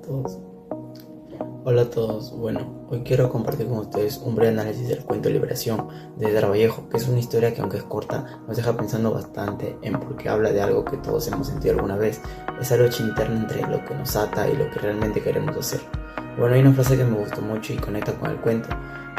todos. Hola a todos. Bueno, hoy quiero compartir con ustedes un breve análisis del cuento Liberación de Edgar Vallejo, que es una historia que, aunque es corta, nos deja pensando bastante en por qué habla de algo que todos hemos sentido alguna vez, esa lucha interna entre lo que nos ata y lo que realmente queremos hacer. Bueno, hay una frase que me gustó mucho y conecta con el cuento,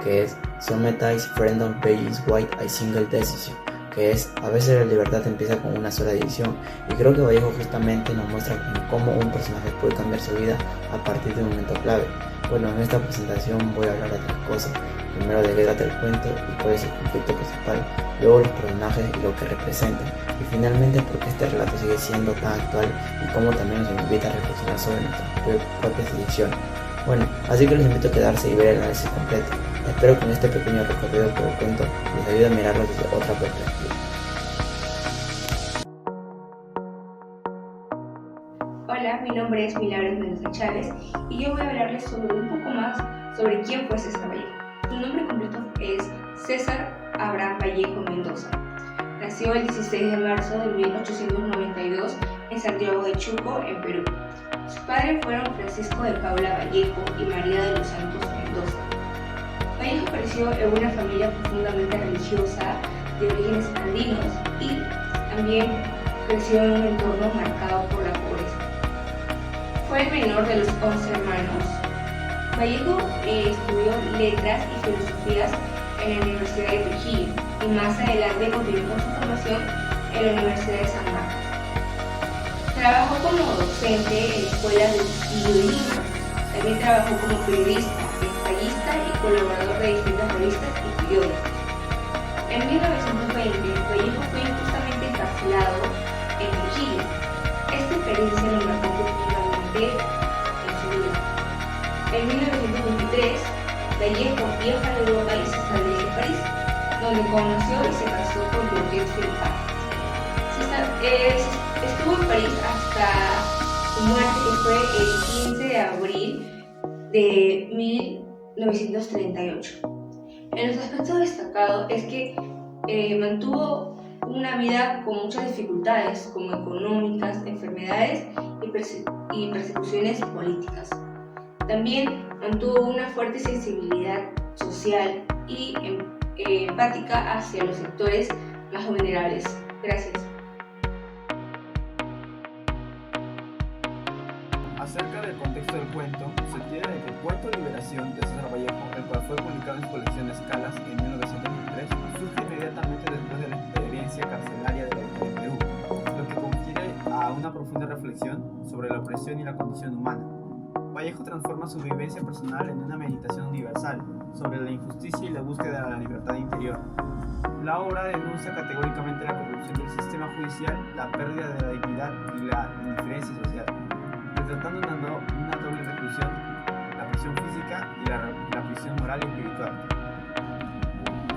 que es "Sometimes freedom begins with a single decision", que es: a veces la libertad empieza con una sola decisión. Y creo que Vallejo justamente nos muestra cómo un personaje puede cambiar su vida a partir de un momento clave. Bueno, en esta presentación voy a hablar de tres cosas: primero, de qué trata el cuento y cuál es el conflicto principal; luego, los personajes y lo que representan; y finalmente, por qué este relato sigue siendo tan actual y cómo también nos invita a reflexionar sobre nuestras propias elecciones. Bueno, así que los invito a quedarse y ver el análisis completo. Espero que en este pequeño recorrido por el cuento les ayude a mirarlo desde otra perspectiva. Hola, mi nombre es Milagros Mendoza Chávez y yo voy a hablarles sobre un poco más sobre quién fue César Vallejo. Su nombre completo es César Abraham Vallejo Mendoza. Nació el 16 de marzo de 1892 en Santiago de Chuco, en Perú. Sus padres fueron Francisco de Paula Vallejo y María de los Santos Mendoza. Vallejo creció en una familia profundamente religiosa de orígenes andinos y también creció en un entorno marcado por la pobreza. Fue el menor de los 11 hermanos. Vallejo estudió letras y filosofías en la Universidad de Trujillo y más adelante continuó con su formación en la Universidad de San Marcos. Trabajó como docente en escuelas de Trujillo y Lima. También trabajó como periodista, ensayista y colaborador de distintas revistas y periódicos. En 1920, Vallejo fue injustamente encarcelado en Trujillo. Esta experiencia lo marcó profundamente en su vida. En 1923, Vallejo viaja a Europa y se establece en París, donde conoció y se casó con Georgette Filipa. Estuvo en París hasta su muerte, que fue el 15 de abril de 1938. En los aspectos destacados es que mantuvo una vida con muchas dificultades, como económicas, enfermedades y persecuciones políticas. También mantuvo una fuerte sensibilidad social y empática hacia los sectores más vulnerables. Gracias. Acerca del contexto del cuento, se tiene que el cuento Liberación de César Vallejo, el cual fue publicado en su colección Escalas en 1923, surge inmediatamente después de la experiencia carcelaria de la dictadura de Perú, lo que confiere a una profunda reflexión sobre la opresión y la condición humana. Vallejo transforma su vivencia personal en una meditación universal sobre la injusticia y la búsqueda de la libertad interior. La obra denuncia categóricamente la corrupción del sistema judicial, la pérdida de la dignidad y la indiferencia social, retratando una doble reclusión: la prisión física y la prisión moral y espiritual.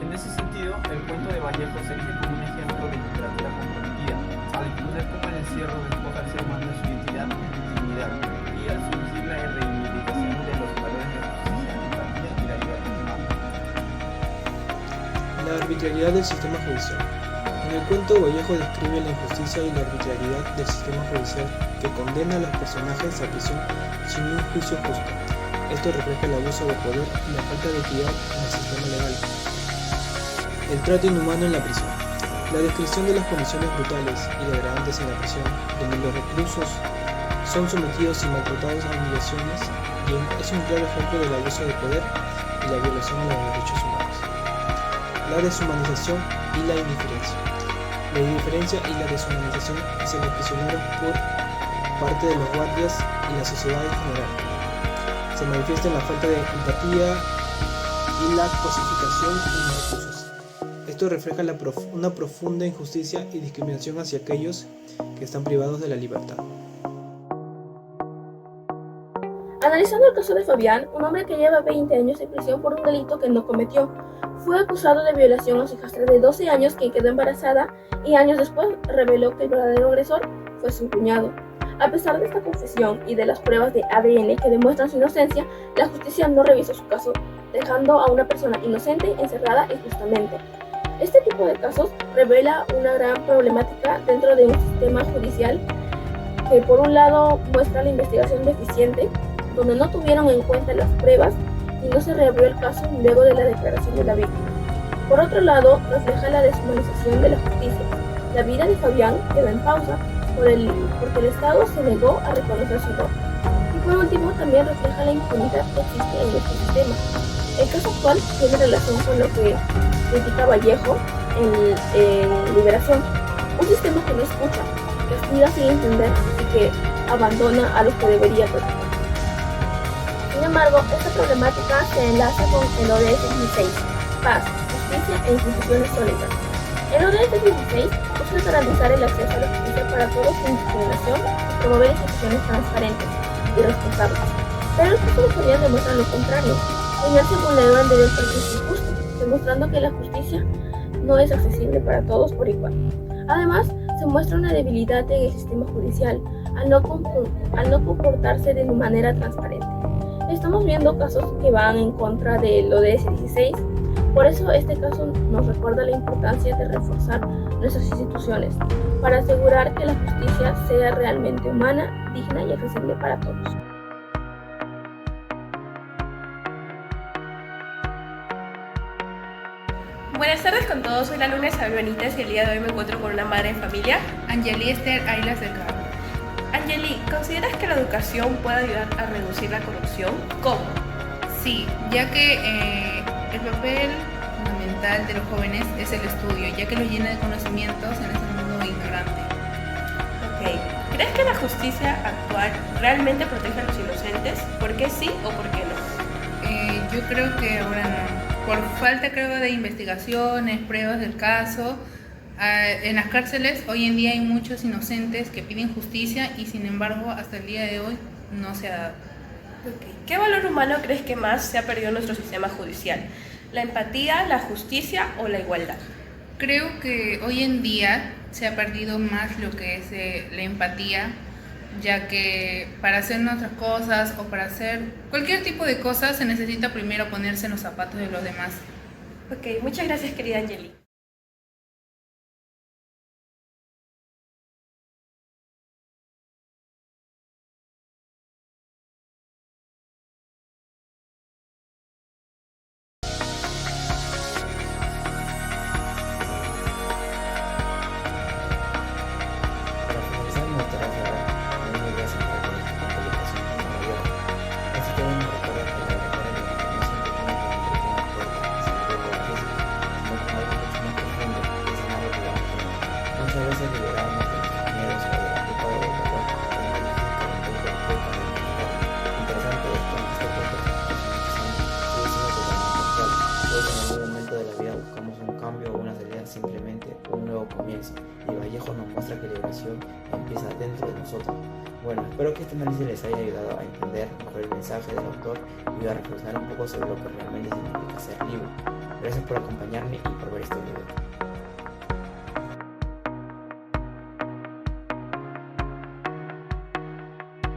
En ese sentido, el cuento de Vallejo se erige como un ejemplo de literatura comprometida, al exponer cómo el encierro despoja al ser humano de su identidad y dignidad, y al surgir la reivindicación de los valores de justicia, empatía y la libertad humana. La arbitrariedad del sistema judicial. En el cuento, Vallejo describe la injusticia y la arbitrariedad del sistema judicial, que condena a los personajes a prisión sin un juicio justo. Esto refleja el abuso de poder y la falta de equidad en el sistema legal. El trato inhumano en la prisión. La descripción de las condiciones brutales y degradantes en la prisión, donde los reclusos son sometidos y maltratados a humillaciones, es un claro ejemplo del abuso de poder y la violación a los derechos humanos. La deshumanización y la indiferencia. La indiferencia y la deshumanización hacia los prisioneros por parte de los guardias y la sociedad en general. Se manifiesta en la falta de empatía y la cosificación en los reclusos. Esto refleja una profunda injusticia y discriminación hacia aquellos que están privados de la libertad. Analizando el caso de Fabián, un hombre que lleva 20 años en prisión por un delito que no cometió, fue acusado de violación a su hijastra de 12 años, quien quedó embarazada, y años después reveló que el verdadero agresor fue su cuñado. A pesar de esta confesión y de las pruebas de ADN que demuestran su inocencia, la justicia no revisó su caso, dejando a una persona inocente encerrada injustamente. Este tipo de casos revela una gran problemática dentro de un sistema judicial que, por un lado, muestra la investigación deficiente donde no tuvieron en cuenta las pruebas y no se reabrió el caso luego de la declaración de la víctima. Por otro lado, refleja la deshumanización de la justicia. La vida de Fabián quedó en pausa porque el Estado se negó a reconocer su error. Y por último, también refleja la impunidad que existe en nuestro sistema. El caso actual tiene relación con lo que critica Vallejo en Liberación, un sistema que no escucha, que castiga sin entender y que abandona a los que debería proteger. Sin embargo, esta problemática se enlaza con el ODS 16, paz, justicia e instituciones sólidas. El ODS 16 busca garantizar el acceso a la justicia para todos sin discriminación y promover instituciones transparentes y responsables. Pero el caso de Fabián demuestra lo contrario. En él se vulneró el derecho al juicio justo, demostrando que la justicia no es accesible para todos por igual. Además, se muestra una debilidad en el sistema judicial al no comportarse de manera transparente. Estamos viendo casos que van en contra del ODS 16, por eso este caso nos recuerda la importancia de reforzar nuestras instituciones para asegurar que la justicia sea realmente humana, digna y accesible para todos. Buenas tardes con todos, soy la alumna Isabel Benítez y el día de hoy me encuentro con una madre de familia, Angeli Esther Ayla Cercado. Angeli, ¿consideras que la educación puede ayudar a reducir la corrupción? ¿Cómo? Sí, ya que el papel fundamental de los jóvenes es el estudio, ya que los llena de conocimientos en este mundo ignorante. Ok, ¿crees que la justicia actual realmente protege a los inocentes? ¿Por qué sí o por qué no? Yo creo que ahora no. Por falta, creo, de investigaciones, pruebas del caso, en las cárceles hoy en día hay muchos inocentes que piden justicia y sin embargo hasta el día de hoy no se ha dado. Okay. ¿Qué valor humano crees que más se ha perdido en nuestro sistema judicial? ¿La empatía, la justicia o la igualdad? Creo que hoy en día se ha perdido más lo que es la empatía, ya que para hacer nuestras cosas o para hacer cualquier tipo de cosas se necesita primero ponerse en los zapatos de los demás. Ok, muchas gracias, querida Angeli. Para finalizar, me gustaría cerrar con una idea central con esta publicación de Nueva York. Así que nos recuerda que la verdadera libertad no siempre tiene que convertir en una puerta hacia el juego físico, sino como algo mucho más profundo que es amar lo que vamos a hacer. Muchas veces liberarnos de nuestros miedos o de la culpa o del dolor es más difícil que romper el cuerpo de identificar. Interesante es que aunque este cuerpo de transformación sigue siendo totalmente actual, todos en algún momento de la vida buscamos un cambio o una salida, simplemente un nuevo comienzo. Y Vallejo nos muestra que la liberación empieza dentro de nosotros. Bueno, espero que este análisis les haya ayudado a entender mejor el mensaje del autor y a reflexionar un poco sobre lo que realmente significa ser libre. Gracias por acompañarme y por ver este video.